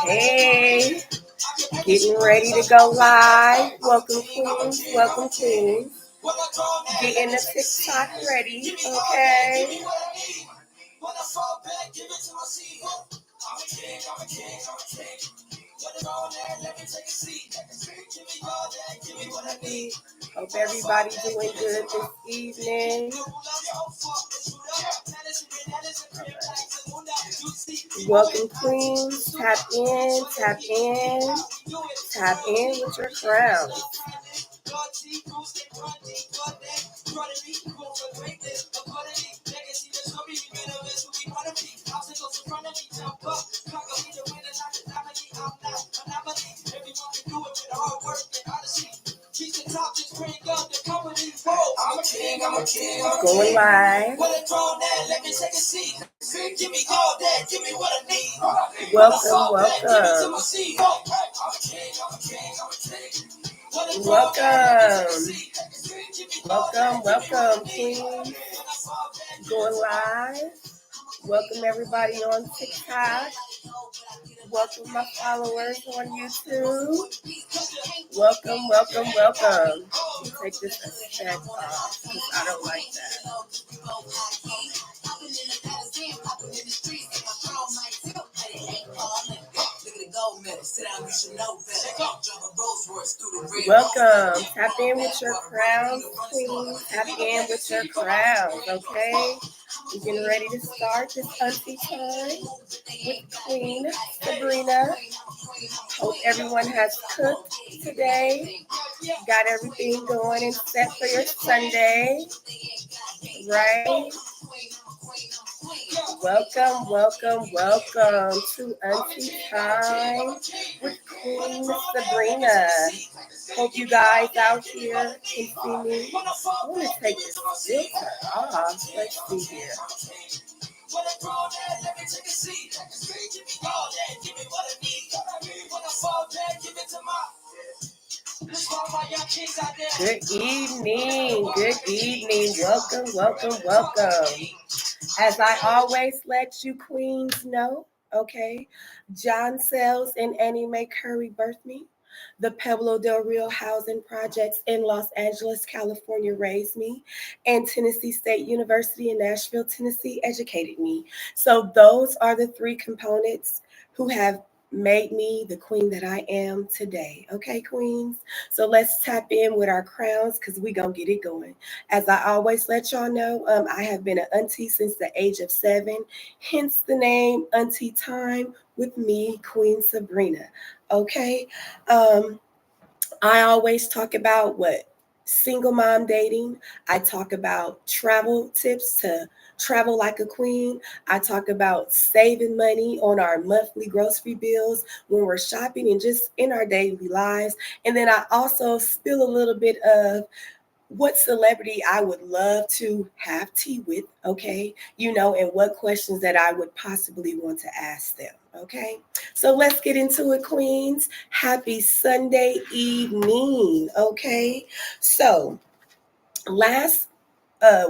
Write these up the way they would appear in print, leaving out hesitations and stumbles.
Hey, getting ready to go live. Welcome, Queens. Welcome, Queens. Getting the TikTok ready. Okay. Hope everybody's doing good this evening. Welcome, Queens. Tap in, tap in, tap in with your crown. Going live. Welcome, welcome. Welcome, Queen. Going live. Welcome everybody on TikTok. Welcome my followers on YouTube. Welcome. Take this effect off because I don't like that. Welcome. Tap in with your crowns, Queen. Tap in with your crowns, okay? We're getting ready to start this auntie time with Queen Sabrina. Hope everyone has cooked today. Got everything going and set for your Sunday, right? Welcome to Auntie Time with Queen Sabrina. Hope you guys out here can see me. I want to take this filter off. Let's see here. Good evening. Welcome. As I always let you queens know, okay, John Sells and Annie Mae Curry birthed me. The Pueblo del Rio housing projects in Los Angeles, California raised me, and Tennessee State University in Nashville, Tennessee educated me. So those are the three components who have made me the queen that I am today. Okay, queens? So let's tap in with our crowns because we're going to get it going. As I always let y'all know, I have been an auntie since the age of 7, hence the name Auntie Time with me, Queen Sabrina. Okay? I always talk about single mom dating. I talk about travel tips to travel like a queen. I talk about saving money on our monthly grocery bills when we're shopping and just in our daily lives. And then I also spill a little bit of what celebrity I would love to have tea with, okay? And what questions that I would possibly want to ask them, okay? So let's get into it, queens. Happy Sunday evening, okay? So last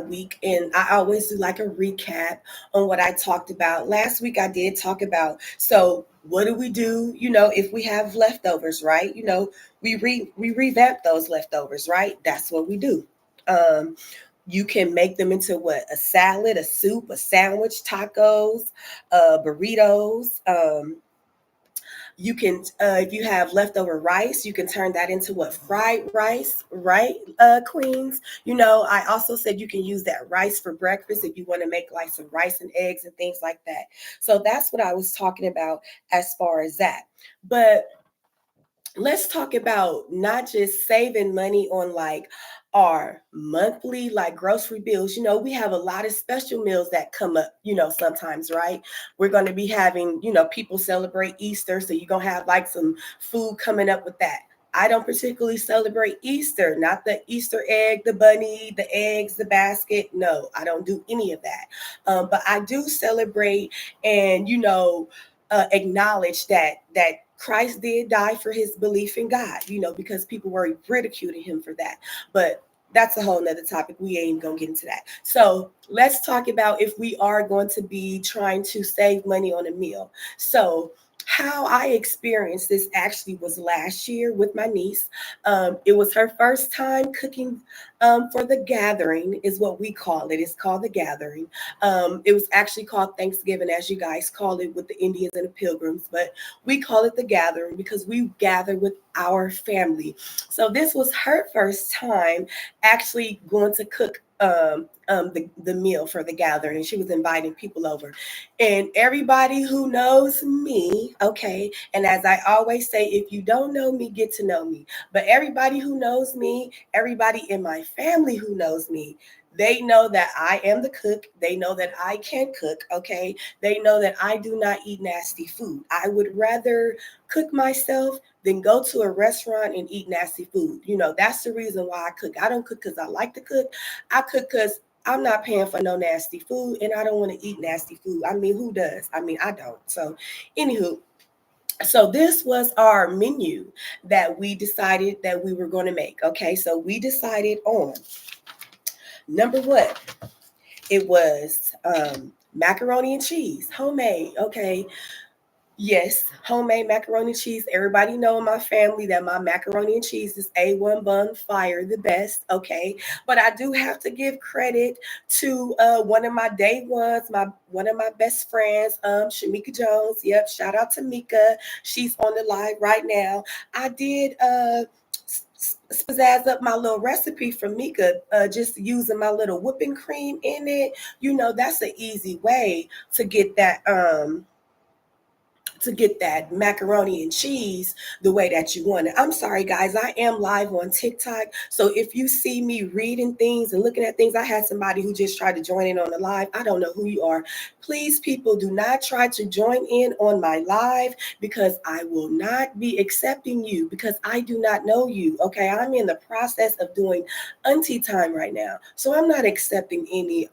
week, and I always do like a recap on what I talked about. Last week I did talk about, so what do we do, if we have leftovers, right? We revamp those leftovers, right? That's what we do. You can make them into a salad, a soup, a sandwich, tacos, burritos. You can, if you have leftover rice, you can turn that into fried rice, right, queens? I also said you can use that rice for breakfast if you want to make like some rice and eggs and things like that. So that's what I was talking about as far as that. But let's talk about not just saving money on like our monthly like grocery bills. We have a lot of special meals that come up, sometimes, right? We're going to be having, people celebrate Easter, so you're going to have like some food coming up with that. I don't particularly celebrate Easter, not the Easter egg, the bunny, the eggs, the basket. No, I don't do any of that. But I do celebrate and, acknowledge that Christ did die for his belief in God, because people were ridiculing him for that. But that's a whole nother topic. We ain't even gonna get into that. So let's talk about if we are going to be trying to save money on a meal. So how I experienced this actually was last year with my niece. It was her first time cooking for the gathering, is what we call it. It's called the gathering. It was actually called Thanksgiving, as you guys call it with the Indians and the Pilgrims, but we call it the gathering because we gather with our family. So this was her first time actually going to cook the meal for the gathering. She was inviting people over. And everybody who knows me, okay, and as I always say, if you don't know me, get to know me. But everybody who knows me, everybody in my family who knows me, they know that I am the cook. They know that I can cook, okay? They know that I do not eat nasty food. I would rather cook myself than go to a restaurant and eat nasty food. You know, that's the reason why I cook. I don't cook because I like to cook. I cook because I'm not paying for no nasty food and I don't want to eat nasty food. I mean, who does? I mean, I don't. So, anywho, so this was our menu that we decided that we were going to make. Okay, so we decided on number one, it was macaroni and cheese, homemade. Okay, yes, homemade macaroni and cheese. Everybody know in my family that my macaroni and cheese is A1 bun fire, the best. Okay, but I do have to give credit to one of my day ones, my one of my best friends, Shamika Jones. Yep, shout out to Mika. She's on the live right now. I did spazazz up my little recipe from Mika, just using my little whipping cream in it. You know, that's an easy way to get that macaroni and cheese the way that you want it. I'm sorry, guys. I am live on TikTok. So if you see me reading things and looking at things, I had somebody who just tried to join in on the live. I don't know who you are. Please, people, do not try to join in on my live because I will not be accepting you because I do not know you. Okay. I'm in the process of doing auntie time right now. So I'm not accepting any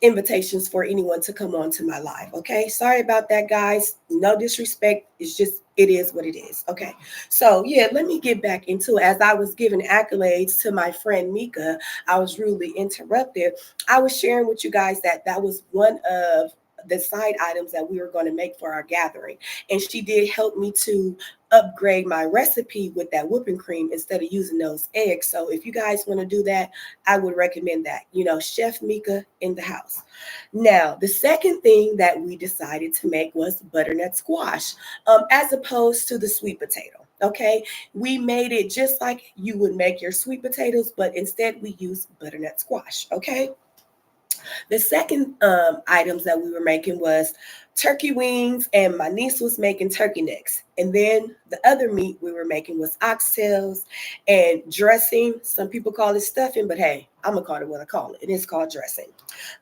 invitations for anyone to come on to my live. Okay. Sorry about that, guys. No disrespect. It's just, it is what it is. Okay. So, yeah, let me get back into it. As I was giving accolades to my friend Mika, I was rudely interrupted. I was sharing with you guys that that was one of the side items that we were going to make for our gathering. And she did help me to upgrade my recipe with that whipping cream instead of using those eggs. So if you guys want to do that, I would recommend that. You know, Chef Mika in the house. Now, the second thing that we decided to make was butternut squash, as opposed to the sweet potato. Okay, we made it just like you would make your sweet potatoes, but instead we used butternut squash. Okay, the second items that we were making was turkey wings, and my niece was making turkey necks. And then the other meat we were making was oxtails and dressing. Some people call it stuffing, but hey, I'm gonna call it what I call it. It is called dressing.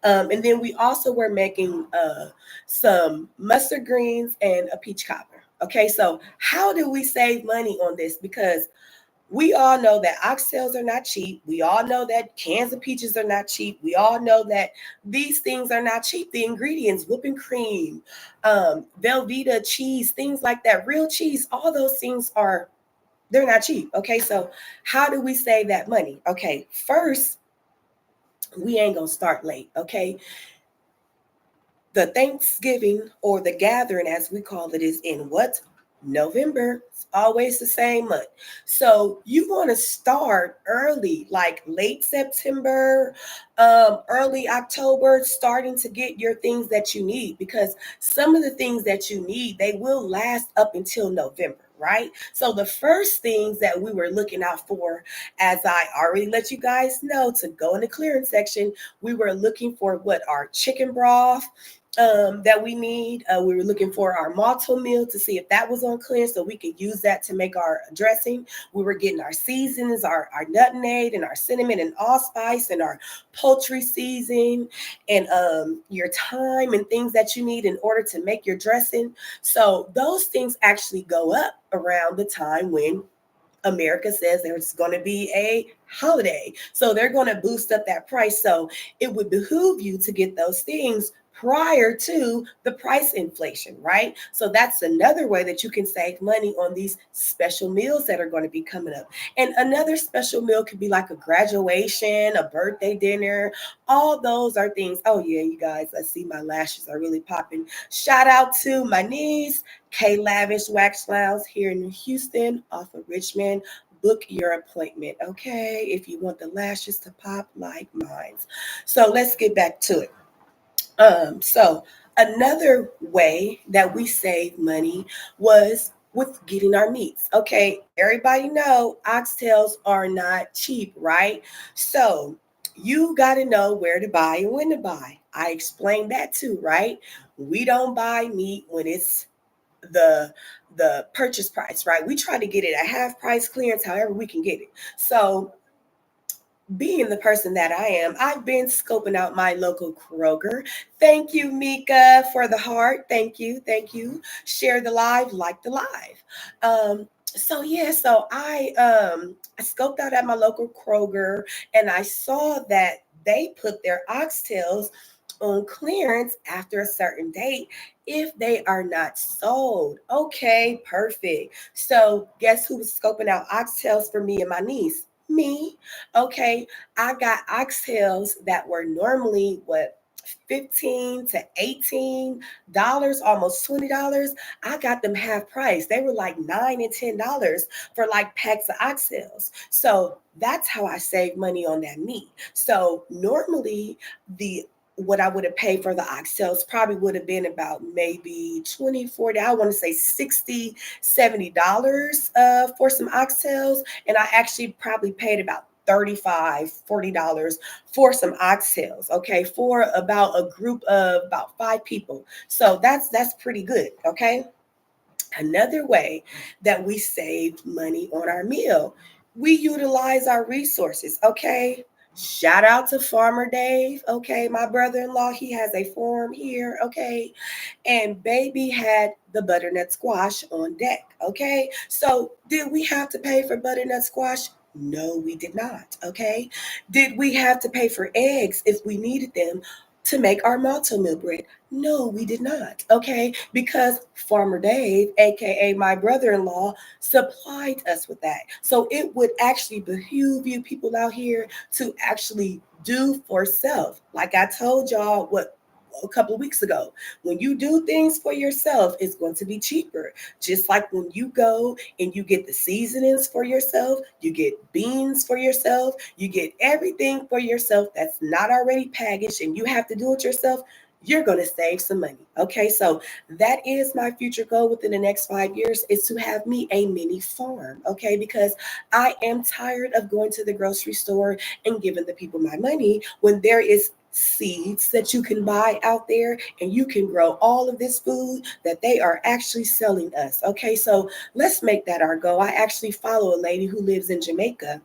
And then we also were making some mustard greens and a peach cobbler. Okay, so how do we save money on this? Because we all know that oxtails are not cheap. We all know that cans of peaches are not cheap. We all know that these things are not cheap. The ingredients, whipping cream, Velveeta cheese, things like that, real cheese, all those things are, they're not cheap. Okay, so how do we save that money? Okay, first, we ain't gonna start late. Okay, the Thanksgiving or the gathering, as we call it, is in what? November. It's always the same month. So you want to start early, like late September, early October, starting to get your things that you need because some of the things that you need, they will last up until November. Right. So the first things that we were looking out for, as I already let you guys know to go in the clearance section, we were looking for what our chicken broth, that we need. We were looking for our malto meal to see if that was on clearance so we could use that to make our dressing. We were getting our seasons, our nutmeg and our cinnamon and allspice and our poultry seasoning and your thyme and things that you need in order to make your dressing. So those things actually go up around the time when America says there's going to be a holiday. So they're going to boost up that price. So it would behoove you to get those things prior to the price inflation, right? So that's another way that you can save money on these special meals that are going to be coming up. And another special meal could be like a graduation, a birthday dinner. All those are things. Oh, yeah, you guys, I see my lashes are really popping. Shout out to my niece, K Lavish Wax Lounge here in Houston off of Richmond. Book your appointment, okay? If you want the lashes to pop like mine. So let's get back to it. So another way that we save money was with getting our meats. Okay, everybody know oxtails are not cheap, right? So you got to know where to buy and when to buy. I explained that too, right? We don't buy meat when it's the the purchase price, right? We try to get it at half price clearance, however we can get it. So being the person that I am, I've been scoping out my local Kroger. Thank you, Mika, for the heart. Thank you. Thank you. Share the live, like the live. So yeah, so I scoped out at my local Kroger and I saw that they put their oxtails on clearance after a certain date if they are not sold. Okay, perfect. So guess who was scoping out oxtails for me and my niece? Me. Okay, I got oxtails that were normally what, 15 to $18, almost $20. I got them half price. They were like $9 and $10 for like packs of oxtails. So that's how I save money on that meat. So normally the what I would have paid for the oxtails probably would have been about maybe 20, 40, I want to say 60, $70 for some oxtails. And I actually probably paid about 35, $40 for some oxtails, okay, for about a group of about 5 people. So that's pretty good, okay? Another way that we save money on our meal, we utilize our resources, okay? Shout out to Farmer Dave, okay? My brother in law, he has a farm here, okay? And baby had the butternut squash on deck, okay? So, did we have to pay for butternut squash? No, we did not, okay? Did we have to pay for eggs if we needed them to make our malto meal bread? No, we did not. Okay. Because Farmer Dave, AKA my brother in law, supplied us with that. So it would actually behoove you people out here to actually do for self. Like I told y'all, what, a couple of weeks ago, when you do things for yourself, it's going to be cheaper. Just like when you go and you get the seasonings for yourself, you get beans for yourself, you get everything for yourself that's not already packaged, and you have to do it yourself, you're going to save some money. Okay, so that is my future goal within the next 5 years, is to have me a mini farm. Okay, because I am tired of going to the grocery store and giving the people my money when there is seeds that you can buy out there and you can grow all of this food that they are actually selling us. Okay, so let's make that our goal. I actually follow a lady who lives in Jamaica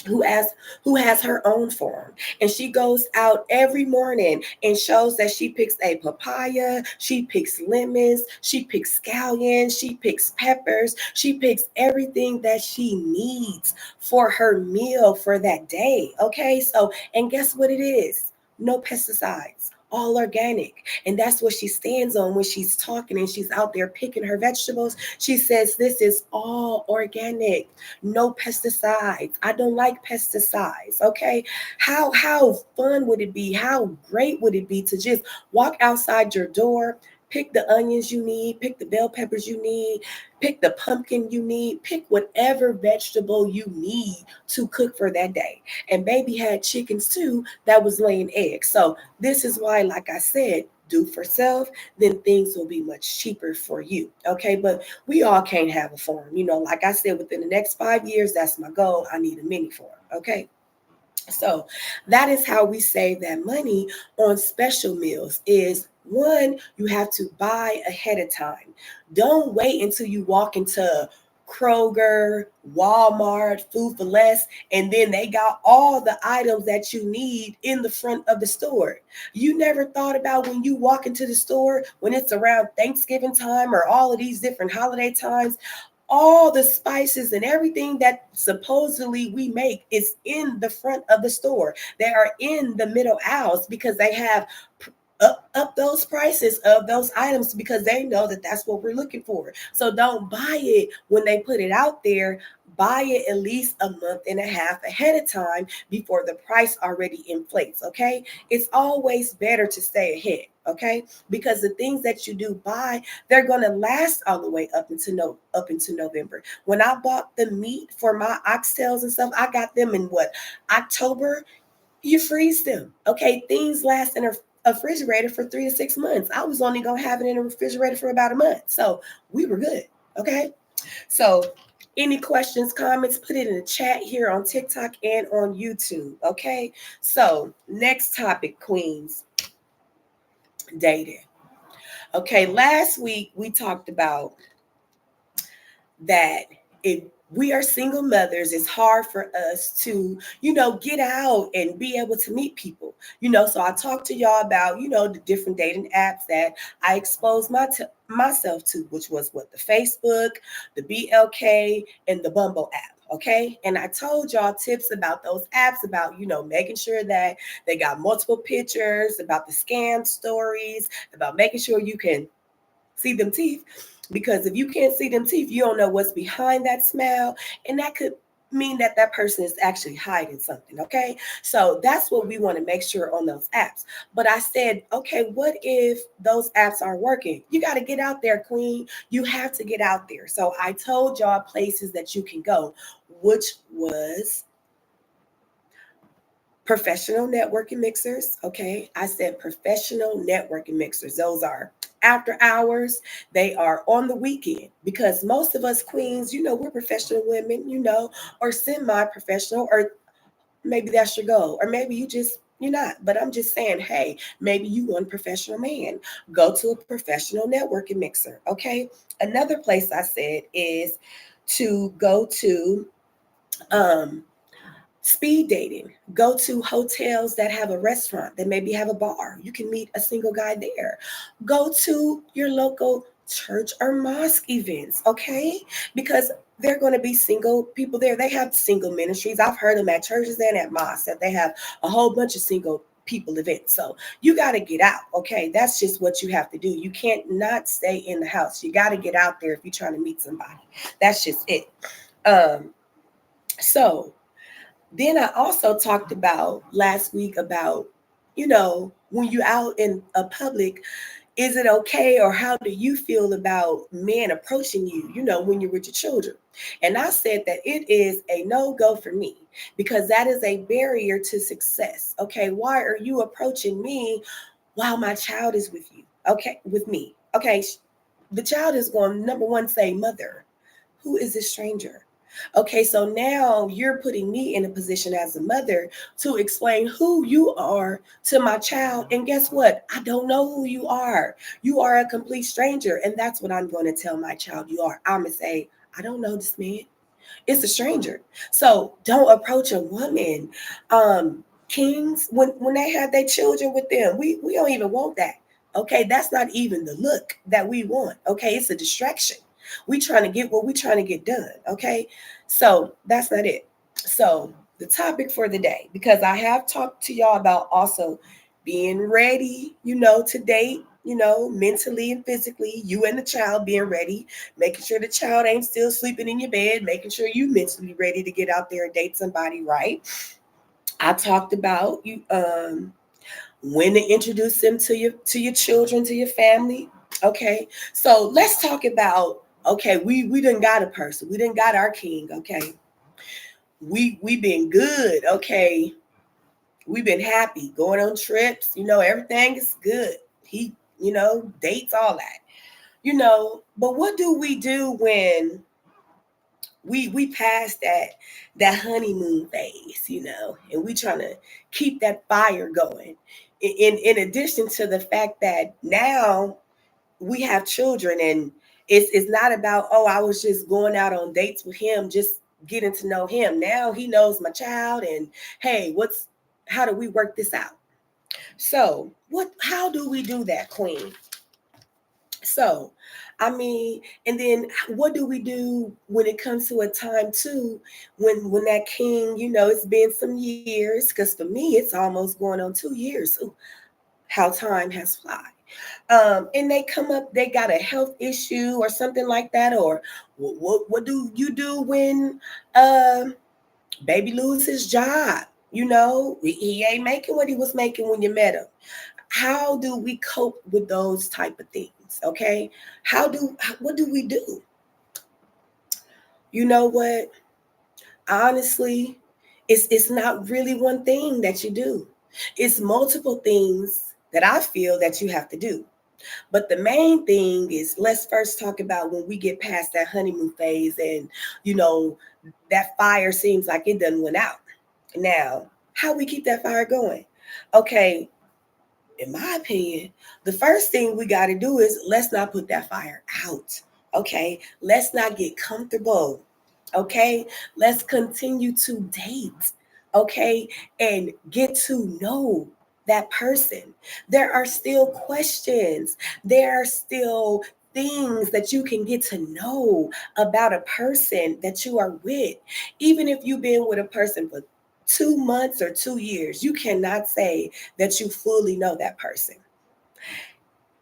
who has who has her own farm, and she goes out every morning and shows that she picks a papaya, she picks lemons, she picks scallions, she picks peppers, she picks everything that she needs for her meal for that day. Okay, so and guess what it is? No pesticides, all organic. And that's what she stands on when she's talking and she's out there picking her vegetables. She says this is all organic, no pesticides. I don't like pesticides. Okay. How fun would it be? How great would it be to just walk outside your door, pick the onions you need, pick the bell peppers you need, pick the pumpkin you need, pick whatever vegetable you need to cook for that day. And baby had chickens too that was laying eggs. So this is why, like I said, do for self, then things will be much cheaper for you. Okay, but we all can't have a farm. You know, like I said, within the next 5 years, that's my goal. I need a mini farm. Okay. So that is how we save that money on special meals is one, you have to buy ahead of time. Don't wait until you walk into Kroger, Walmart, Food for Less, and then they got all the items that you need in the front of the store. You never thought about when you walk into the store, when it's around Thanksgiving time or all of these different holiday times, all the spices and everything that supposedly we make is in the front of the store. They are in the middle aisles because they have up those prices of those items because they know that that's what we're looking for. So don't buy it when they put it out there. Buy it at least a month and a half ahead of time before the price already inflates. Okay, it's always better to stay ahead. Okay, because the things that you do buy, they're gonna last all the way up into November. When I bought the meat for my oxtails and stuff, I got them in what, October. You freeze them. Okay, things last in a refrigerator for 3 to 6 months. I was only gonna have it in a refrigerator for about a month, so we were good. Okay, so any questions, comments, put it in the chat here on TikTok and on YouTube. Okay, so next topic, queens, dating. Okay, last week we talked about that if we are single mothers, it's hard for us to, get out and be able to meet people. So I talked to y'all about, the different dating apps that I exposed myself to, which was what, the Facebook, the BLK, and the Bumble app. Okay. And I told y'all tips about those apps, about, making sure that they got multiple pictures, about the scam stories, about making sure you can see them teeth, because if you can't see them teeth, you don't know what's behind that smile, and that could mean that that person is actually hiding something. Okay, so that's what we want to make sure on those apps. But I said, okay, what if those apps aren't working? You got to get out there, queen. You have to get out there. So I told y'all places that you can go, which was professional networking mixers. Okay, I said professional networking mixers. Those are after hours, they are on the weekend, because most of us queens, we're professional women, or semi-professional, or maybe that's your goal, or maybe you're not. But I'm just saying, hey, maybe you want a professional man, go to a professional networking mixer. Okay, another place I said is to go to um speed dating. Go to hotels that have a restaurant, that maybe have a bar. You can meet a single guy there. Go to your local church or mosque events, okay? Because there are going to be single people there. They have single ministries. I've heard them at churches and at mosques that they have a whole bunch of single people events. So you got to get out, okay? That's just what you have to do. You can't not stay in the house. You got to get out there if you're trying to meet somebody. That's just it. So then I also talked about last week about, when you're out in a public, is it okay, or how do you feel about men approaching you, when you're with your children? And I said that it is a no-go for me, because that is a barrier to success. Okay, why are you approaching me while my child is with you? Okay, with me. Okay, the child is going, number one, say, mother, who is this stranger? Okay, so now you're putting me in a position as a mother to explain who you are to my child. And guess what? I don't know who you are. You are a complete stranger. And that's what I'm going to tell my child you are. I'm going to say, I don't know this man. It's a stranger. So don't approach a woman. Kings, when they have their children with them, we don't even want that. Okay, that's not even the look that we want. Okay, it's a distraction. We trying to get what we trying to get done. Okay, so that's not it. So the topic for the day, because I have talked to y'all about also being ready, to date, mentally and physically, you and the child being ready, making sure the child ain't still sleeping in your bed, making sure you mentally ready to get out there and date somebody, right? I talked about you when to introduce them to your children, to your family. Okay, so let's talk about, okay, we done got a person, we done got our king. Okay, we been good. Okay, we've been happy going on trips. Everything is good. He, dates, all that. But what do we do when we pass that honeymoon phase, and we trying to keep that fire going? In addition to the fact that now we have children, and it's not about, oh, I was just going out on dates with him, just getting to know him. Now he knows my child, and hey, how do we work this out? So how do we do that, queen? So, I mean, and then what do we do when it comes to a time too, when that king, it's been some years, because for me, it's almost going on 2 years. Ooh, how time has fly. And they come up, they got a health issue or something like that, or what do you do when baby lose his job? He ain't making what he was making when you met him. How do we cope with those type of things? Okay, what do we do? You know what? Honestly, it's not really one thing that you do. It's multiple things that I feel that you have to do. But the main thing is, let's first talk about when we get past that honeymoon phase and, you know, that fire seems like it done went out. Now, how we keep that fire going? Okay, in my opinion, the first thing we got to do is let's not put that fire out. Okay, let's not get comfortable. Okay, let's continue to date. Okay, and get to know that person. There are still questions, there are still things that you can get to know about a person that you are with. Even if you've been with a person for 2 months or 2 years, you cannot say that you fully know that person.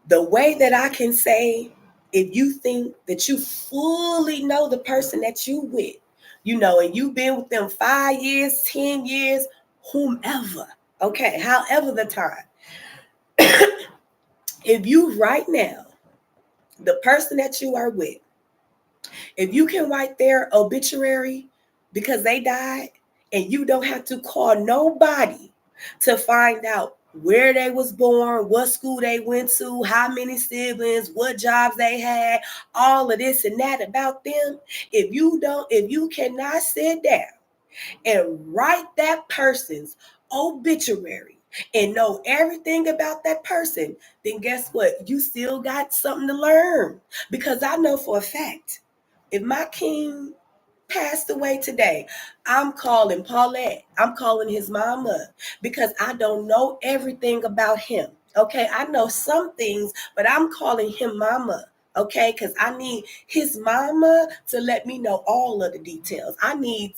The way that I can say, if you think that you fully know the person that you with, and you've been with them 5 years, 10 years, whomever, okay, however the time, if you right now, the person that you are with, if you can write their obituary because they died and you don't have to call nobody to find out where they was born, what school they went to, how many siblings, what jobs they had, all of this and that about them. If you cannot sit down and write that person's obituary and know everything about that person, then guess what? You still got something to learn. Because I know for a fact, if my king passed away today, I'm calling Paulette. I'm calling his mama because I don't know everything about him. Okay, I know some things, but I'm calling him mama. Okay, because I need his mama to let me know all of the details. I need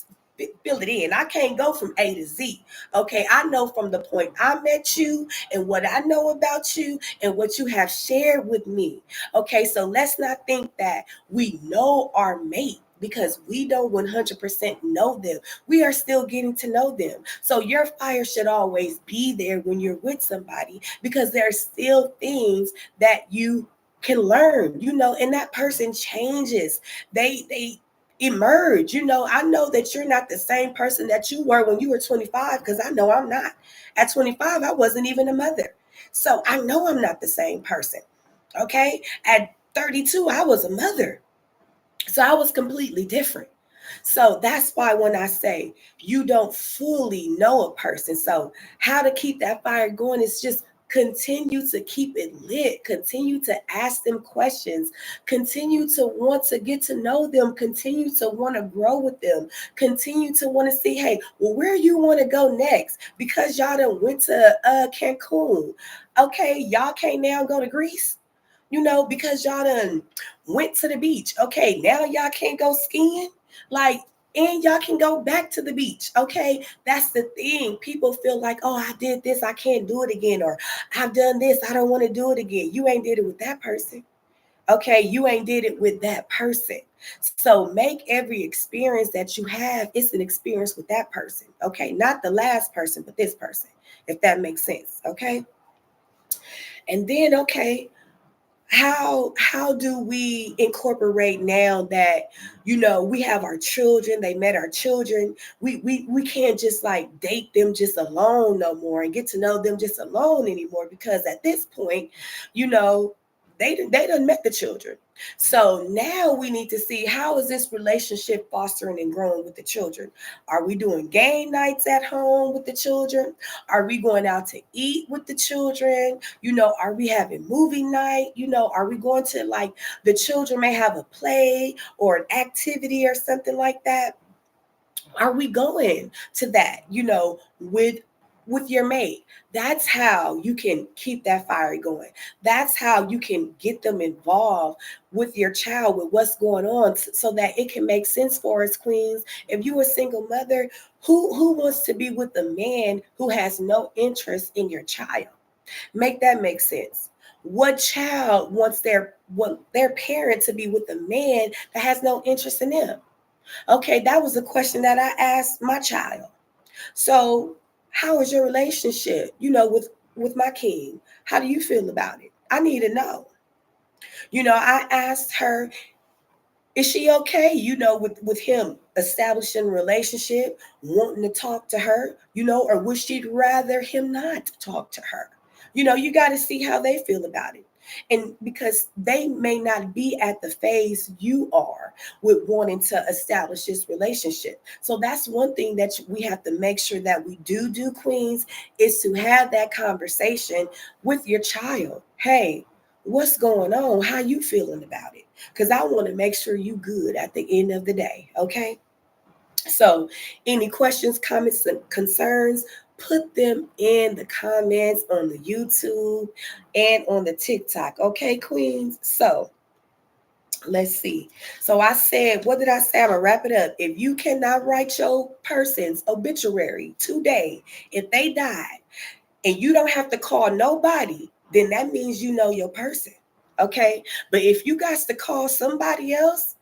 fill it in. I can't go from A to Z. Okay, I know from the point I met you and what I know about you and what you have shared with me. Okay, so let's not think that we know our mate because we don't 100% know them. We are still getting to know them. So your fire should always be there when you're with somebody because there are still things that you can learn, and that person changes. They emerge. I know that you're not the same person that you were when you were 25 because I know I'm not. At 25, I wasn't even a mother. So I know I'm not the same person. Okay? At 32, I was a mother. So I was completely different. So that's why when I say you don't fully know a person, so how to keep that fire going is just continue to keep it lit, continue to ask them questions, continue to want to get to know them, continue to want to grow with them, continue to want to see, hey, well, where you want to go next? Because y'all done went to Cancun. Okay, y'all can't now go to Greece, because y'all done went to the beach. Okay, now y'all can't go skiing. Like, and y'all can go back to the beach. Okay, that's the thing. People feel like, oh, I did this, I can't do it again, or I've done this, I don't want to do it again. You ain't did it with that person. Okay, you ain't did it with that person. So make every experience that you have, it's an experience with that person. Okay, not the last person, but this person, if that makes sense. Okay, and then how do we incorporate now that we have our children, they met our children, we can't just like date them just alone no more and get to know them just alone anymore, because at this point you know they done met the children. So now we need to see, how is this relationship fostering and growing with the children? Are we doing game nights at home with the children? Are we going out to eat with the children? Are we having movie night? Are we going to, like, the children may have a play or an activity or something like that? Are we going to that, with your mate? That's how you can keep that fire going. That's how you can get them involved with your child, with what's going on, so that it can make sense for us, queens. If you're a single mother, who wants to be with a man who has no interest in your child? Make that make sense. What child wants their parent to be with a man that has no interest in them? Okay, that was a question that I asked my child. So, how is your relationship, with my king? How do you feel about it? I need to know. I asked her, is she okay, with him establishing a relationship, wanting to talk to her, or would she rather him not talk to her? You got to see how they feel about it. And because they may not be at the phase you are with wanting to establish this relationship. So that's one thing that we have to make sure that we do, queens, is to have that conversation with your child. Hey, what's going on? How you feeling about it? Because I want to make sure you good at the end of the day. Okay. So any questions, comments, and concerns, put them in the comments on the YouTube and on the TikTok. Okay, queens? So let's see. So I said, what did I say? I'm going to wrap it up. If you cannot write your person's obituary today, if they died, and you don't have to call nobody, then that means you know your person. Okay. But if you got to call somebody else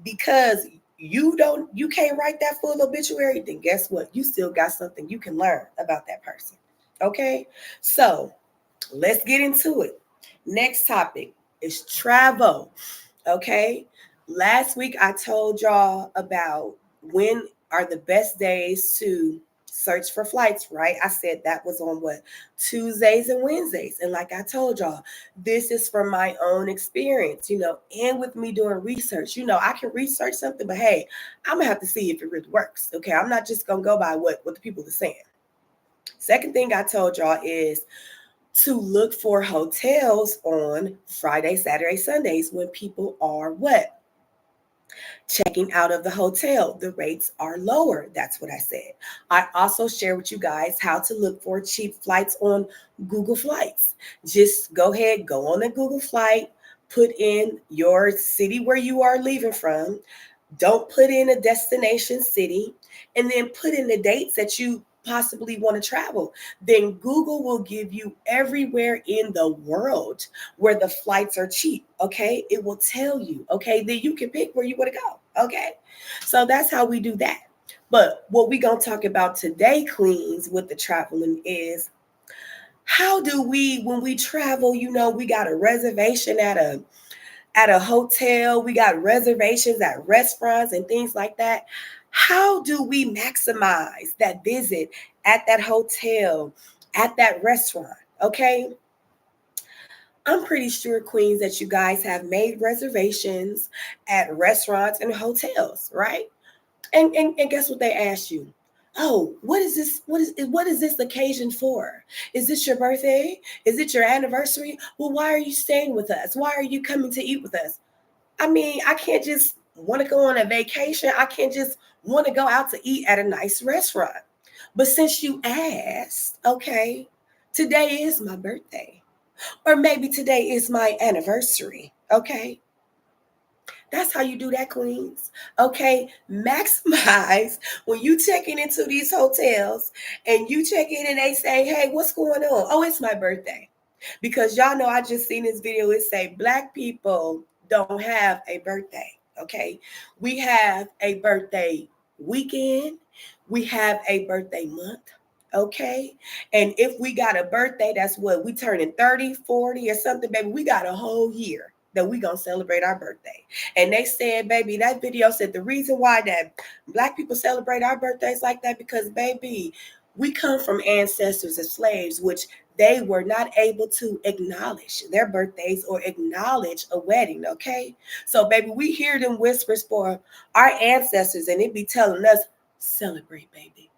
because you can't write that full obituary, then guess what? You still got something you can learn about that person. Okay. So let's get into it. Next topic is travel. Okay. Last week I told y'all about when are the best days to search for flights, right? I said that was on what? Tuesdays and Wednesdays. And like I told y'all, this is from my own experience, and with me doing research. I can research something, but hey, I'm gonna have to see if it really works. Okay. I'm not just gonna go by what the people are saying. Second thing I told y'all is to look for hotels on Friday, Saturday, Sundays when people are what? Checking out of the hotel. The rates are lower. That's what I said. I also share with you guys how to look for cheap flights on Google Flights. Just go ahead, go on a Google flight, put in your city where you are leaving from. Don't put in a destination city, and then put in the dates that you possibly want to travel. Then Google will give you everywhere in the world where the flights are cheap. Okay. It will tell you. Okay. Then you can pick where you want to go. Okay. So that's how we do that. But what we're going to talk about today, queens, with the traveling is how do we, when we travel, we got a reservation at a hotel, we got reservations at restaurants and things like that. How do we maximize that visit at that hotel, at that restaurant? Okay. I'm pretty sure, queens, that you guys have made reservations at restaurants and hotels, right? And guess what they ask you? Oh, what is this? What is this occasion for? Is this your birthday? Is it your anniversary? Well, why are you staying with us? Why are you coming to eat with us? I mean, I can't just want to go on a vacation. I can't just want to go out to eat at a nice restaurant. But since you asked, okay, today is my birthday. Or maybe today is my anniversary. Okay. That's how you do that, queens. Okay. Maximize when you checking into these hotels and you check in and they say, hey, what's going on? Oh, it's my birthday. Because y'all know I just seen this video. It say black people don't have a birthday. Okay. We have a birthday weekend. We have a birthday month. Okay. And if we got a birthday, that's what we turning 30, 40 or something, baby. We got a whole year that we gonna celebrate our birthday. And they said, baby, that video said the reason why that black people celebrate our birthdays like that, because baby, we come from ancestors as slaves, which they were not able to acknowledge their birthdays or acknowledge a wedding. Okay. So baby, we hear them whispers for our ancestors and it be telling us, celebrate, baby.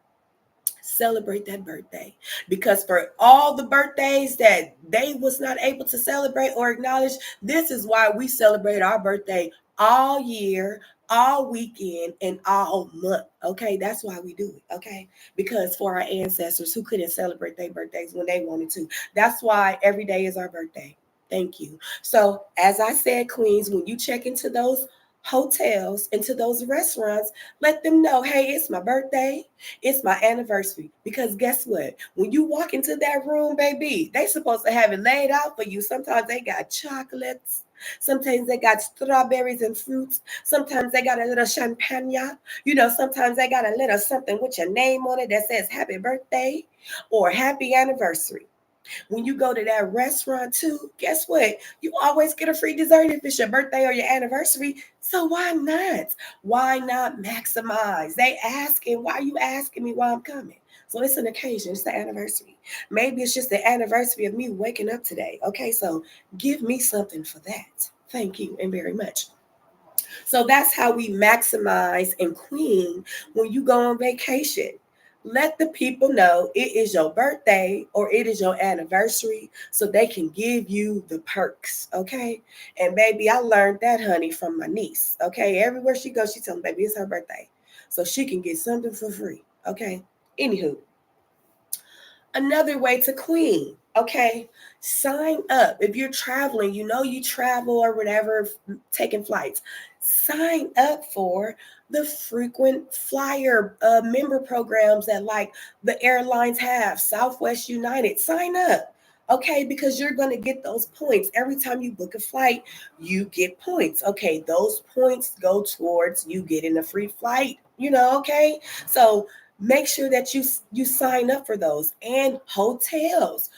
Celebrate that birthday, because for all the birthdays that they was not able to celebrate or acknowledge, this is why we celebrate our birthday all year, all weekend, and all month. Okay, that's why we do it. Okay, because for our ancestors who couldn't celebrate their birthdays when they wanted to, that's why every day is our birthday. Thank you. So as I said, queens, when you check into those hotels and to those restaurants, let them know, hey, it's my birthday, it's my anniversary. Because guess what? When you walk into that room, baby, they supposed to have it laid out for you. Sometimes they got chocolates. Sometimes they got strawberries and fruits. Sometimes they got a little champagne. Sometimes they got a little something with your name on it that says happy birthday or happy anniversary. When you go to that restaurant too, guess what? You always get a free dessert if it's your birthday or your anniversary. So why not? Why not maximize? They asking, why are you asking me why I'm coming? So it's an occasion, it's the anniversary. Maybe it's just the anniversary of me waking up today. Okay, so give me something for that. Thank you and very much. So that's how we maximize and queen when you go on vacation. Let the people know it is your birthday or it is your anniversary so they can give you the perks. Okay. And baby, I learned that, honey, from my niece. Okay. Everywhere she goes, she tells me, baby, it's her birthday. So she can get something for free. Okay. Anywho, another way to queen. Okay. Sign up. If you're traveling, you travel or whatever, taking flights, sign up for the frequent flyer member programs that like the airlines have, Southwest United. Sign up. Okay, because you're going to get those points. Every time you book a flight, you get points. Okay, those points go towards you getting a free flight, okay? So make sure that you sign up for those. And hotels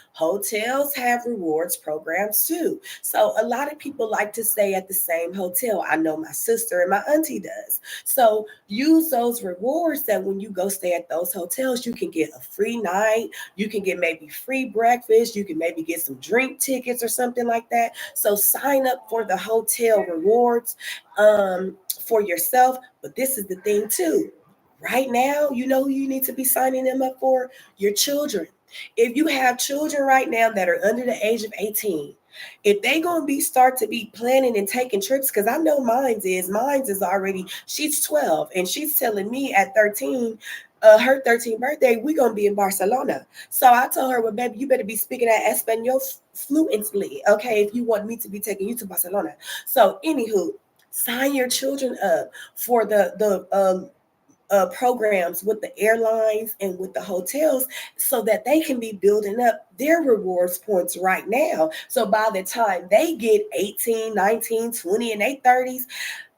have rewards programs too. So a lot of people like to stay at the same hotel. I know my sister and my auntie does. So use those rewards that when you go stay at those hotels, you can get a free night, you can get maybe free breakfast, you can maybe get some drink tickets or something like that. So sign up for the hotel rewards for yourself. But this is the thing too. Right now, you know who you need to be signing them up for? Your children. If you have children right now that are under the age of 18, if they gonna start to be planning and taking trips, because I know mine's is already, she's 12 and she's telling me at 13, her 13th birthday, we gonna be in Barcelona. So I told her, well, baby, you better be speaking that Espanol fluently, okay, if you want me to be taking you to Barcelona. So anywho, sign your children up for the programs with the airlines and with the hotels so that they can be building up their rewards points right now. So by the time they get 18, 19, 20, and their 30s,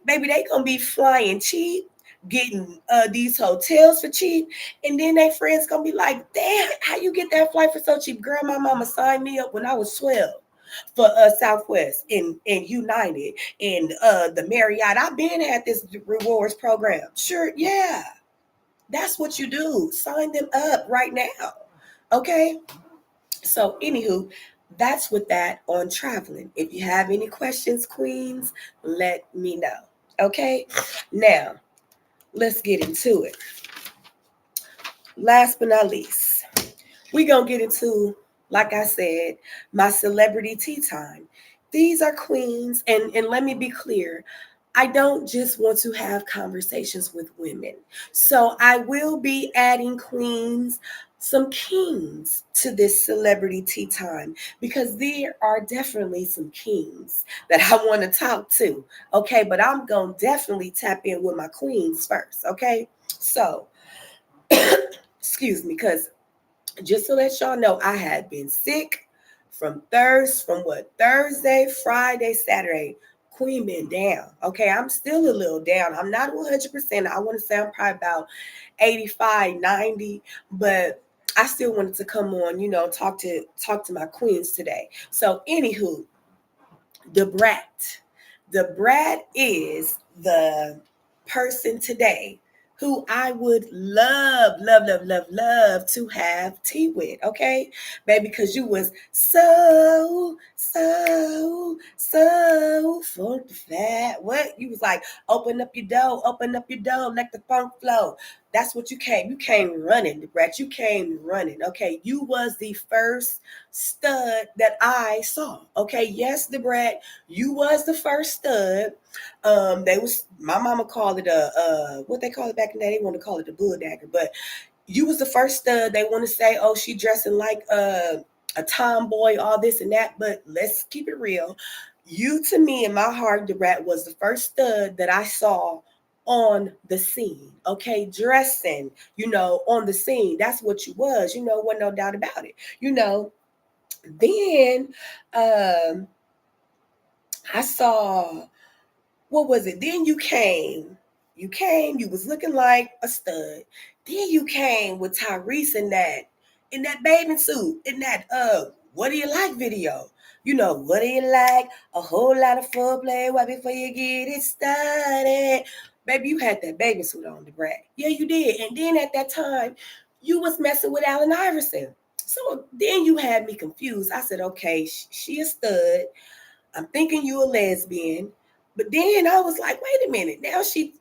baby, they going to be flying cheap, getting these hotels for cheap. And then their friends going to be like, damn, how you get that flight for so cheap? Girl, my mama signed me up when I was 12 for Southwest and United and the Marriott. I've been at this rewards program. Sure, yeah. That's what you do. Sign them up right now. Okay? So, anywho, that's with that on traveling. If you have any questions, queens, let me know. Okay? Now, let's get into it. Last but not least, we're going to get into, like I said, my celebrity tea time. These are queens, and let me be clear. I don't just want to have conversations with women. So I will be adding queens, some kings to this celebrity tea time because there are definitely some kings that I want to talk to. Okay, but I'm going to definitely tap in with my queens first. Okay, so excuse me, because just to let y'all know, I had been sick from Thursday, Friday, Saturday. Queen been down. Okay, I'm still a little down. I'm not 100%. I want to say I'm probably about 85, 90, but I still wanted to come on, talk to my queens today. So, anywho, the brat. The brat is the person today who I would love, love, love, love, love to have tea with, okay? Baby, because you was so, so, so funky fat. What? You was like, open up your door, let the funk flow. That's what you came. You came running, the brat. You came running, okay? You was the first stud that I saw, okay? Yes, the brat, you was the first stud. They was, my mama called it a what they call it back in the day. They want to call it the bull dagger, but you was the first stud. They want to say, oh, she dressing like a tomboy, all this and that. But let's keep it real. You, to me, in my heart, the Brat was the first stud that I saw on the scene. Okay, dressing, on the scene. That's what you was. Wasn't no doubt about it. Then um, I saw, what was it? Then you was looking like a stud. Then you came with Tyrese in that bathing suit, in that what do you like video. What do you like? A whole lot of foreplay right before you get it started. Baby, you had that bathing suit on, the Brat. Yeah, you did. And then at that time, you was messing with Allen Iverson. So then you had me confused. I said, okay, she a stud. I'm thinking you a lesbian. But then I was like, wait a minute. Now she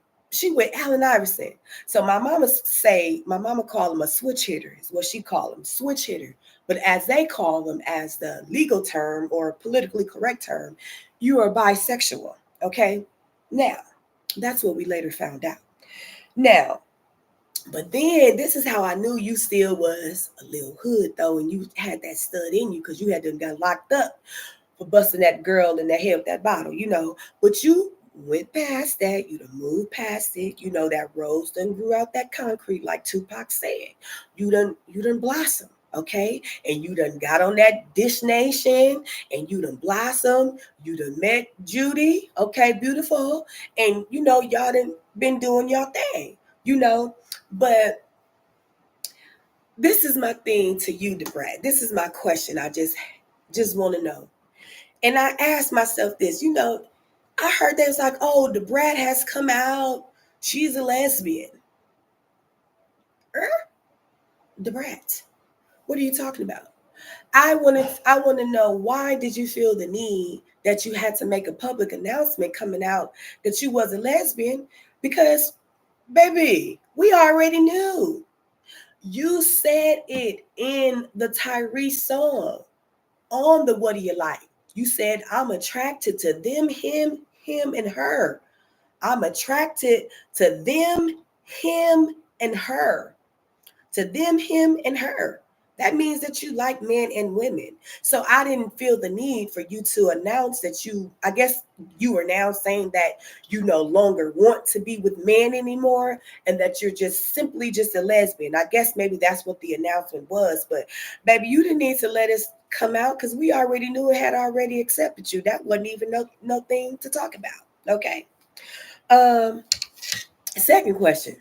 with Allen Iverson. So my mama call him a switch hitter, is what she call him, switch hitter. But as they call them, as the legal term or politically correct term, you are bisexual. Okay. Now, that's what we later found out. Now, but then this is how I knew you still was a little hood though, and you had that stud in you because you had to got locked up for busting that girl in the head with that bottle. But you went past that, you done moved past it. That rose done grew out that concrete, like Tupac said. You done blossom, okay? And you done got on that Dish Nation, and you done blossom. You done met Judy, okay, beautiful. And y'all done been doing your thing, but this is my thing to you, DeBrat. This is my question. I just want to know. And I asked myself this, I heard they was like, oh, the Brat has come out. She's a lesbian. The Brat. What are you talking about? I want to know, why did you feel the need that you had to make a public announcement coming out that you was a lesbian? Because, baby, we already knew. You said it in the Tyrese song on the What Do You Like? You said, I'm attracted to them, him, and her. I'm attracted to them, him, and her. To them, him, and her. That means that you like men and women. So I didn't feel the need for you to announce that I guess you are now saying that you no longer want to be with men anymore and that you're just simply just a lesbian. I guess maybe that's what the announcement was. But baby, you didn't need to let us come out because we already knew it had already accepted you. That wasn't even no thing to talk about. Okay. Second question.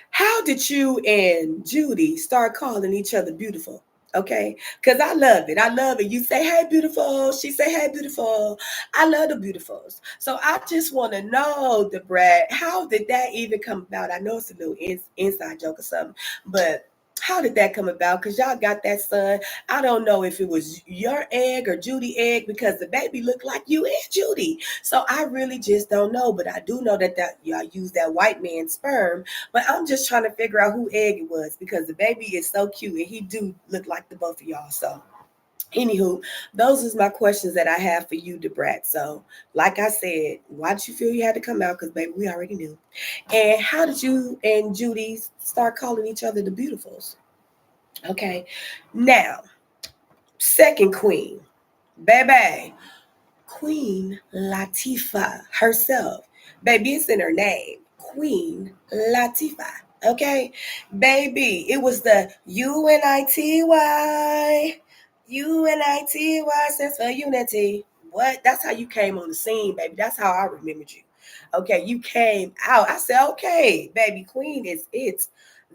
How did you and Judy start calling each other beautiful? Okay, because I love it. I love it. You say, hey, beautiful. She say, hey, beautiful. I love the beautifuls. So I just want to know, the Brat, how did that even come about? I know it's a little inside joke or something, but how did that come about? Because y'all got that son. I don't know if it was your egg or Judy egg because the baby looked like you and Judy. So I really just don't know. But I do know that y'all use that white man's sperm. But I'm just trying to figure out who egg it was because the baby is so cute and he do look like the both of y'all. So anywho, those is my questions that I have for you, DeBrat. So like I said, why did you feel you had to come out? Because baby, we already knew. And how did you and Judy start calling each other the beautifuls? Okay. Now, second queen, baby, Queen Latifah herself. Baby, it's in her name. Queen Latifah. Okay? Baby, it was the UNITY. UNITY stands for unity. What? That's how you came on the scene, baby. That's how I remembered you. Okay, you came out. I said, okay, baby, Queen is it.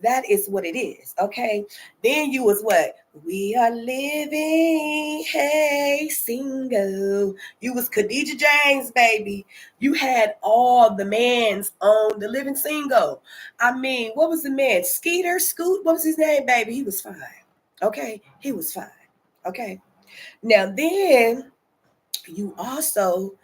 That is what it is. Okay. Then you was what? We are living, hey, single. You was Khadijah James, baby. You had all the mans on the living single. I mean, what was the man? Scoot? What was his name, baby? He was fine. Okay. He was fine. Okay. Now then, you also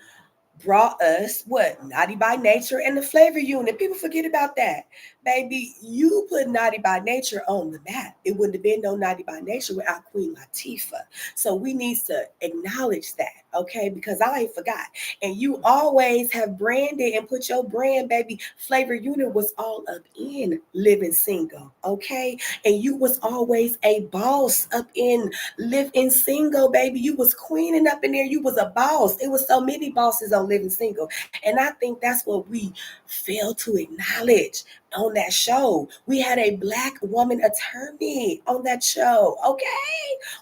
brought us what? Naughty by Nature and the Flavor Unit. People forget about that. Baby, you put Naughty by Nature on the map. It wouldn't have been no Naughty by Nature without Queen Latifah. So we need to acknowledge that. Okay, because I ain't forgot. And you always have branded and put your brand, baby. Flavor Unit was all up in living single, okay? And you was always a boss up in living single, baby. You was queening up in there. You was a boss. It was so many bosses on living single. And I think that's what we fail to acknowledge on that show. We had a black woman attorney on that show, okay?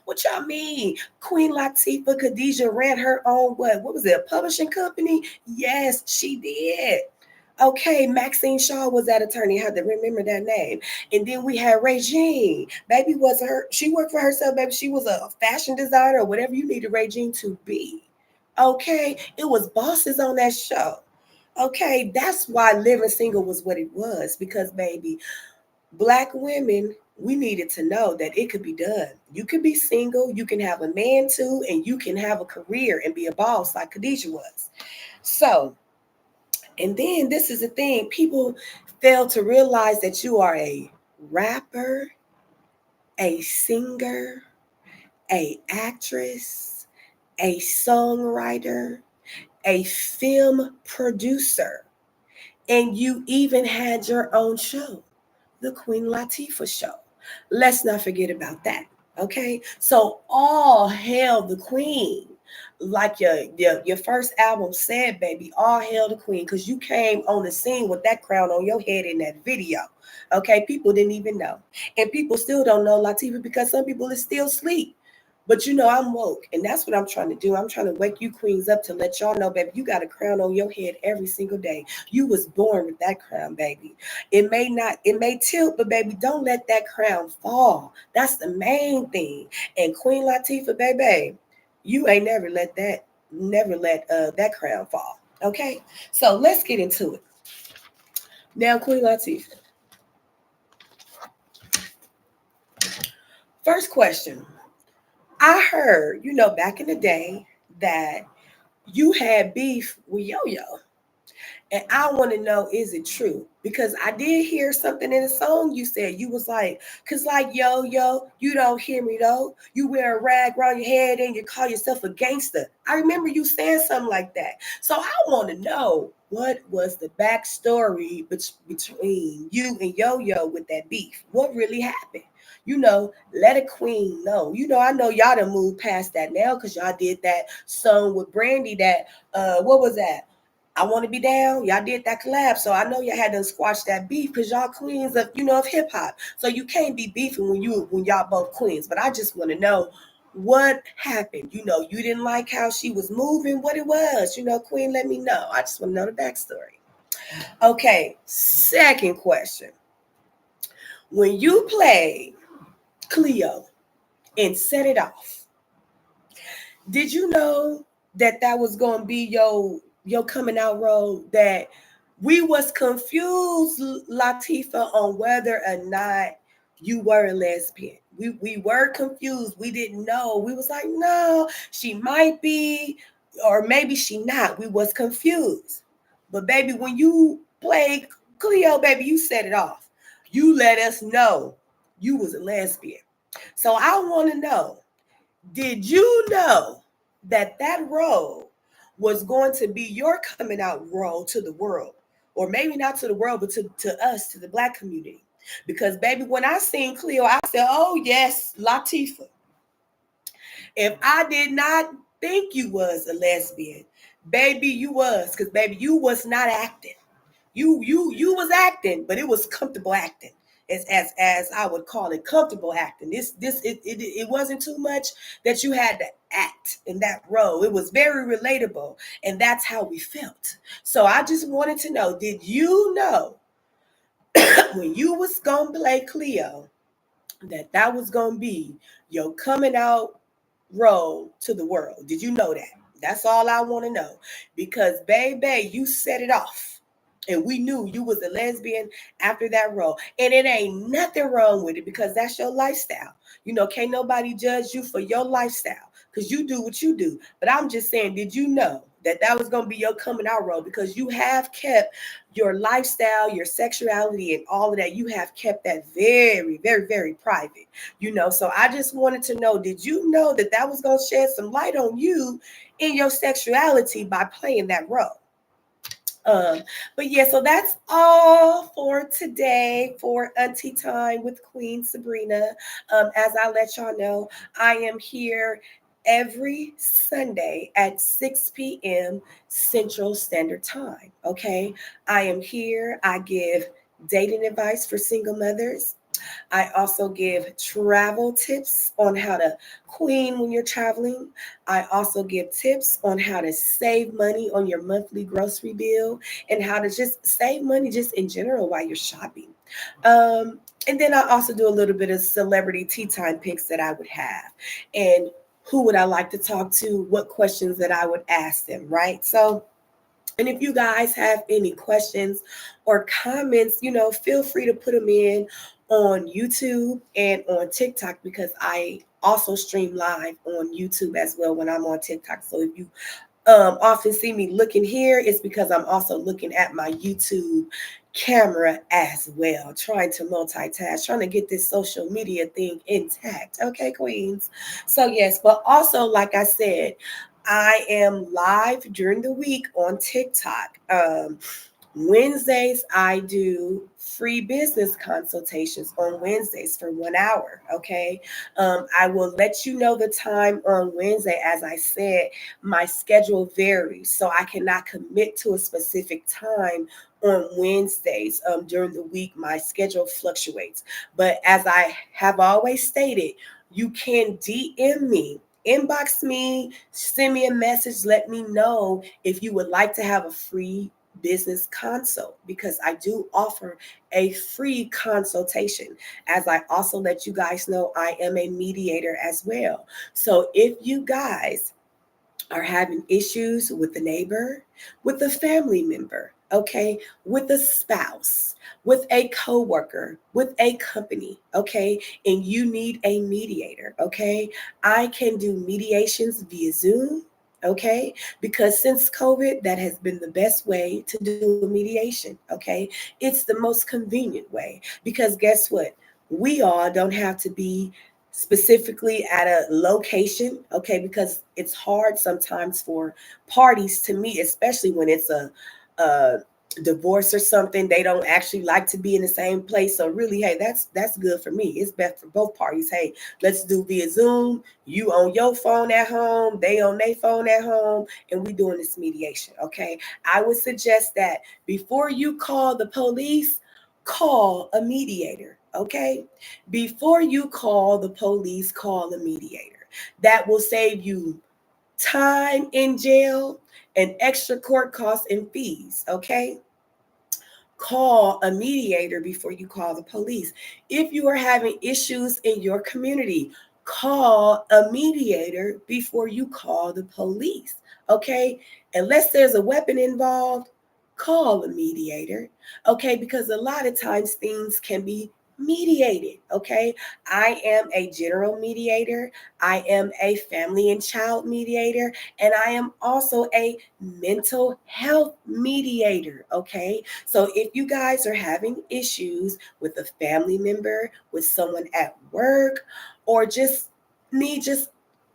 What y'all mean? Queen Latifah Khadijah ran her own what was it, a publishing company? Yes, she did. Okay, Maxine Shaw was that attorney. I had to remember that name. And then we had Regine. Baby was her, she worked for herself, baby. She was a fashion designer or whatever you needed Regine to be. Okay, it was bosses on that show. Okay, that's why Living Single was what it was because, baby, black women, we needed to know that it could be done. You can be single, you can have a man too, and you can have a career and be a boss like Khadijah was. So, and then this is the thing people fail to realize that you are a rapper, a singer, a actress, a songwriter, a film producer, and you even had your own show, the Queen Latifah Show. Let's not forget about that. Okay, so all hail the Queen, like your first album said, baby. All hail the Queen, because you came on the scene with that crown on your head in that video. Okay, people didn't even know, and people still don't know Latifah because some people is still asleep. But I'm woke, and that's what I'm trying to do. I'm trying to wake you queens up to let y'all know, baby, you got a crown on your head every single day. You was born with that crown, baby. It may tilt, but baby, don't let that crown fall. That's the main thing. And Queen Latifah, baby, you ain't never let that crown fall. Okay, so let's get into it. Now, Queen Latifah, first question. I heard, back in the day that you had beef with Yo Yo. And I want to know, is it true? Because I did hear something in the song you said. You was like, because like, yo, you don't hear me though. You wear a rag around your head and you call yourself a gangster. I remember you saying something like that. So I want to know, what was the backstory between you and Yo-Yo with that beef? What really happened? Let a queen know. I know y'all done moved past that now because y'all did that song with Brandy that, what was that? I Want to Be Down. Y'all did that collab. So I know y'all had to squash that beef because y'all queens of hip hop. So you can't be beefing when y'all both queens. But I just want to know what happened. You didn't like how she was moving, what it was. Queen, let me know. I just want to know the backstory. Okay, second question. When you played Cleo and Set It Off, did you know that was going to be your coming out role? That we was confused, Latifah, on whether or not you were a lesbian. We were confused. We didn't know. We was like, no, she might be, or maybe she not. We was confused. But baby, when you played Cleo, baby, you set it off. You let us know you was a lesbian. So I want to know, did you know that role was going to be your coming out role to the world? Or maybe not to the world, but to us, to the Black community. Because, baby, when I seen Cleo, I said, oh, yes, Latifah. If I did not think you was a lesbian, baby, you was. Because, baby, you was not acting. You was acting, but it was comfortable acting, as I would call it, comfortable acting. It wasn't too much that you had to act in that role. It was very relatable, and that's how we felt. So I just wanted to know, did you know when you was gonna play Cleo that was gonna be your coming out role to the world? Did you know that? That's all I want to know. Because, baby, you set it off. And we knew you was a lesbian after that role. And it ain't nothing wrong with it because that's your lifestyle. Can't nobody judge you for your lifestyle because you do what you do. But I'm just saying, did you know that was going to be your coming out role, because you have kept your lifestyle, your sexuality, and all of that. You have kept that very, very, very private, So I just wanted to know, did you know that was going to shed some light on you in your sexuality by playing that role? Um, but yeah, so that's all for today for Auntie Time with Queen Sabrina. As I let y'all know, I am here every Sunday at 6 p.m. Central Standard Time. Okay, I am here. I give dating advice for single mothers. I also give travel tips on how to queen when you're traveling. I also give tips on how to save money on your monthly grocery bill and how to just save money just in general while you're shopping. And then I also do a little bit of celebrity tea time picks that I would have. And who would I like to talk to? What questions that I would ask them, right? So, and if you guys have any questions or comments, feel free to put them in on YouTube and on TikTok, because I also stream live on YouTube as well when I'm on TikTok. So if you often see me looking here, it's because I'm also looking at my YouTube camera as well, trying to multitask, trying to get this social media thing intact. Okay, queens. So yes, but also, like I said, I am live during the week on TikTok. Wednesdays, I do free business consultations on Wednesdays for 1 hour. Okay. I will let you know the time on Wednesday. As I said, my schedule varies, so I cannot commit to a specific time on Wednesdays. During the week, my schedule fluctuates. But as I have always stated, you can DM me, inbox me, send me a message, let me know if you would like to have a free business consult, because I do offer a free consultation. As I also let you guys know, I am a mediator as well. So if you guys are having issues with a neighbor, with a family member, okay, with a spouse, with a coworker, with a company, okay, and you need a mediator, okay, I can do mediations via Zoom. Okay, because since COVID, that has been the best way to do a mediation. Okay, it's the most convenient way, because guess what? We all don't have to be specifically at a location, okay, because it's hard sometimes for parties to meet, especially when it's a divorce or something. They don't actually like to be in the same place. So really, hey, that's good for me. It's best for both parties. Hey, let's do via Zoom. You on your phone at home, they on their phone at home, and we doing this mediation. Okay, I would suggest that before you call the police, call a mediator. Okay, before you call the police, call a mediator. That will save you time in jail and extra court costs and fees. Okay, call a mediator before you call the police. If you are having issues in your community, call a mediator before you call the police. Okay, unless there's a weapon involved, call a mediator. Okay, because a lot of times things can be mediated. Okay, I am a general mediator, I am a family and child mediator, and I am also a mental health mediator. Okay, so if you guys are having issues with a family member, with someone at work, or just need just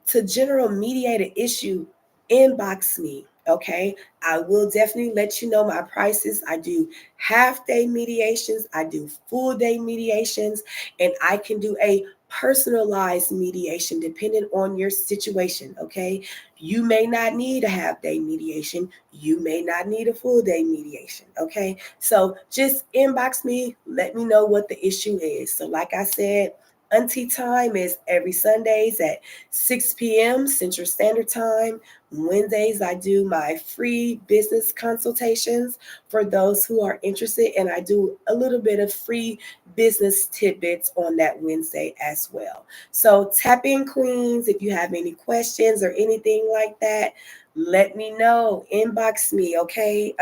to general mediate an issue, inbox me. Okay, I will definitely let you know my prices. I do half day mediations, I do full day mediations, and I can do a personalized mediation depending on your situation. Okay, you may not need a half day mediation, you may not need a full day mediation. Okay, so just inbox me, let me know what the issue is. So, like I said, Auntie Time is every Sundays at 6 p.m. Central Standard Time. Wednesdays, I do my free business consultations for those who are interested, and I do a little bit of free business tidbits on that Wednesday as well. So, tap in, Queens, if you have any questions or anything like that, let me know. Inbox me, okay?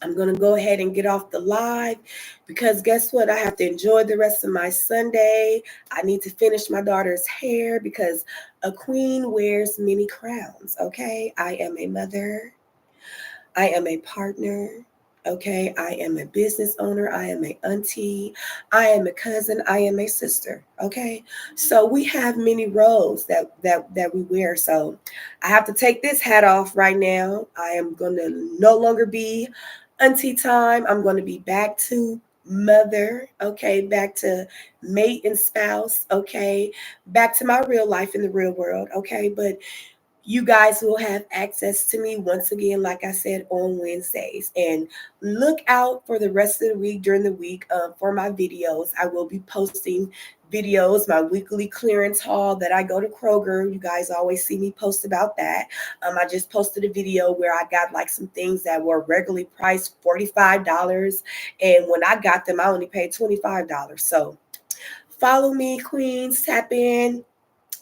I'm going to go ahead and get off the live because guess what? I have to enjoy the rest of my Sunday. I need to finish my daughter's hair because a queen wears many crowns, okay? I am a mother. I am a partner. Okay, I am a business owner. I am a auntie. I am a cousin. I am a sister. Okay, so we have many roles that we wear. So I have to take this hat off right now. I am gonna no longer be auntie time. I'm gonna be back to mother. Okay, back to mate and spouse. Okay, back to my real life in the real world. Okay, but you guys will have access to me once again, like I said, on Wednesdays. And look out for the rest of the week during the week for my videos. I will be posting videos, my weekly clearance haul that I go to Kroger. You guys always see me post about that. I just posted a video where I got like some things that were regularly priced $45. And when I got them, I only paid $25. So follow me, Queens, tap in,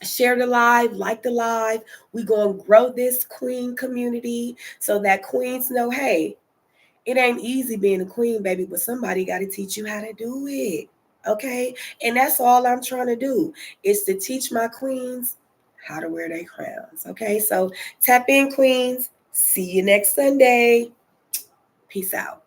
share the live, like the live. We're going to grow this queen community so that queens know, hey, it ain't easy being a queen, baby, but somebody got to teach you how to do it. Okay? And that's all I'm trying to do is to teach my queens how to wear their crowns. Okay? So tap in, queens. See you next Sunday. Peace out.